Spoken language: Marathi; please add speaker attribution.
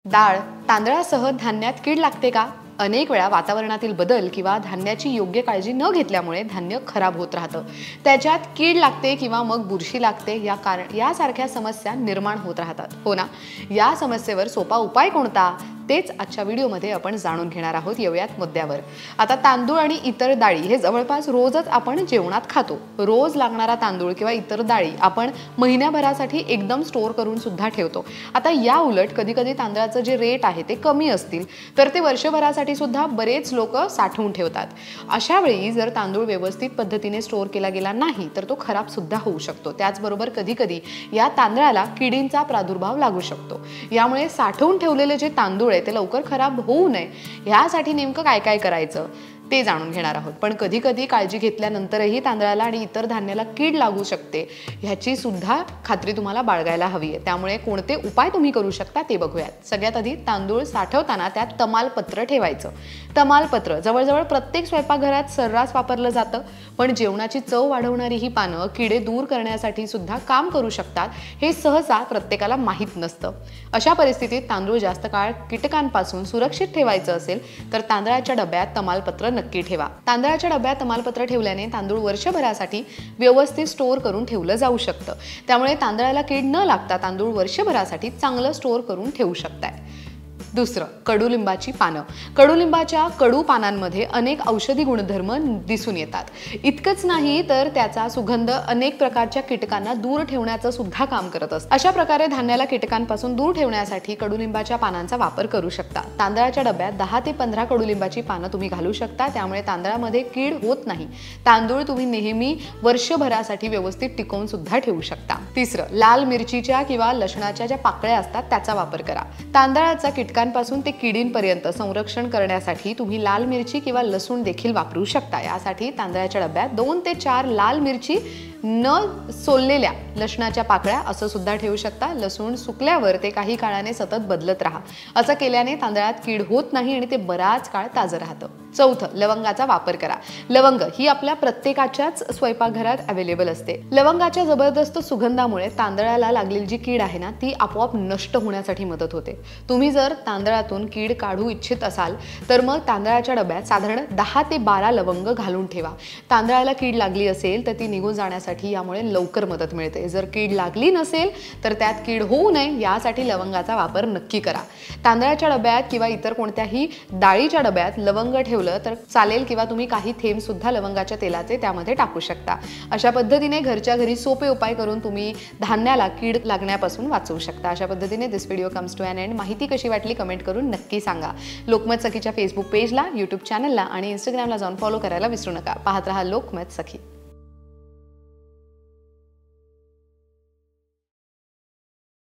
Speaker 1: डाळ तांदळासह धान्यात कीड लागते का? अनेक वेळा वातावरणातील बदल किंवा धान्याची योग्य काळजी न घेतल्यामुळे धान्य खराब होत राहतं, त्याच्यात कीड लागते किंवा मग बुरशी लागते यासारख्या समस्या निर्माण होत राहतात, हो ना? या समस्येवर सोपा उपाय कोणता तेच आजच्या व्हिडिओमध्ये आपण जाणून घेणार आहोत. येऊयात मुद्द्यावर. आता तांदूळ आणि इतर डाळी हे जवळपास रोजच आपण जेवणात खातो. रोज लागणारा तांदूळ किंवा इतर डाळी आपण महिन्याभरासाठी एकदम स्टोअर करून सुद्धा ठेवतो. आता या उलट कधी कधी तांदळाचं जे रेट आहे ते कमी असतील तर ते वर्षभरासाठी सुद्धा बरेच लोक साठवून ठेवतात. अशा वेळी जर तांदूळ व्यवस्थित पद्धतीने स्टोअर केला गेला नाही तर तो खराब सुद्धा होऊ शकतो. त्याचबरोबर कधी कधी या तांदळाला किडींचा प्रादुर्भाव लागू शकतो. यामुळे साठवून ठेवलेले जे तांदूळ ते लवकर खराब होऊ नये यासाठी नेमकं काय काय करायचं ते जाणून घेणार आहोत. पण कधी कधी काळजी घेतल्यानंतरही तांदळाला आणि इतर धान्याला कीड लागू शकते, ह्याची सुद्धा खात्री तुम्हाला बाळगायला हवी आहे. त्यामुळे कोणते उपाय तुम्ही करू शकता ते बघूयात. सगळ्यात आधी तांदूळ साठवताना त्यात तमालपत्र ठेवायचं. तमालपत्र जवळजवळ प्रत्येक स्वयंपाकघरात सर्रास वापरलं जातं, पण जेवणाची चव वाढवणारी ही पानं किडे दूर करण्यासाठी सुद्धा काम करू शकतात, हे सहसा प्रत्येकाला माहीत नसतं. अशा परिस्थितीत तांदूळ जास्त काळ कीटकांपासून सुरक्षित ठेवायचं असेल तर तांदळाच्या डब्यात तमालपत्र नक्की ठेवा. तांदळाच्या डब्यात तमालपत्र ठेवल्याने तांदूळ वर्षभरासाठी व्यवस्थित स्टोअर करून ठेवलं जाऊ शकतं. त्यामुळे तांदळाला कीड न लागता तांदूळ वर्षभरासाठी चांगलं स्टोअर करून ठेवू शकताय. दुसरं, कडुलिंबाची पानं. कडुलिंबाच्या कडू पानांमध्ये अनेक औषधी गुणधर्म दिसून येतात. इतकंच नाही तर त्याचा सुगंध अनेक प्रकारच्या कीटकांना दूर ठेवण्याचं सुद्धा काम करत असतं. अशा प्रकारे धान्याला कीटकांपासून दूर ठेवण्यासाठी कडुलिंबाच्या पानांचा वापर करू शकता. तांदळाच्या डब्यात 10 ते 15 कडुलिंबाची पानं तुम्ही घालू शकता. त्यामुळे तांदळामध्ये कीड होत नाही. तांदूळ तुम्ही नेहमी वर्षभरासाठी व्यवस्थित टिकवून सुद्धा ठेवू शकता. तिसरं, लाल मिरचीच्या किंवा लसणाच्या ज्या पाकळ्या असतात त्याचा वापर करा. तांदळाचा कीटकांपासून ते किडींपर्यंत संरक्षण करण्यासाठी तुम्ही लाल मिरची किंवा लसूण देखील वापरू शकता. यासाठी तांदळाच्या डब्यात 2 ते 4 लाल मिरची न सोललेल्या लसणाच्या पाकळ्या असं सुद्धा ठेवू शकता. लसूण सुकल्यावर ते काही काळाने सतत बदलत राहा. असं केल्याने तांदळात कीड होत नाही आणि ते बराच काळ ताजं राहतं. चौथं, लवंगाचा वापर करा. लवंग ही आपल्या प्रत्येकाच्याच स्वयंपाकघरात अवेलेबल असते. लवंगाच्या जबरदस्त सुगंधामुळे तांदळाला लागलेली जी कीड आहे ना ती आपोआप नष्ट होण्यासाठी मदत होते. तुम्ही जर तांदळातून कीड काढू इच्छित असाल तर मग तांदळाच्या डब्यात साधारण 10 ते 12 लवंग घालून ठेवा. तांदळाला कीड लागली असेल तर ती निघून जाण्यासाठी यामुळे लवकर मदत मिळते. जर कीड लागली नसेल तर त्यात कीड होऊ नये यासाठी लवंगाचा वापर नक्की करा. तांदळाच्या डब्यात किंवा इतर कोणत्याही डाळीच्या डब्यात लवंग ठेवलं तर चालेल किंवा तुम्ही काही थेंब सुद्धा लवंगाच्या तेलाचे त्यामध्ये टाकू शकता. अशा पद्धतीने घरच्या घरी सोपे उपाय करून तुम्ही धान्याला कीड लागण्यापासून वाचवू शकता. अशा पद्धतीने this video comes to an end. माहिती कशी वाटली कमेंट करून नक्की सांगा. लोकमत सखीच्या फेसबुक पेजला, यूट्यूब चॅनलला आणि इंस्टाग्रामला जाऊन फॉलो करायला विसरू नका. पाहत रहा लोकमत सखी.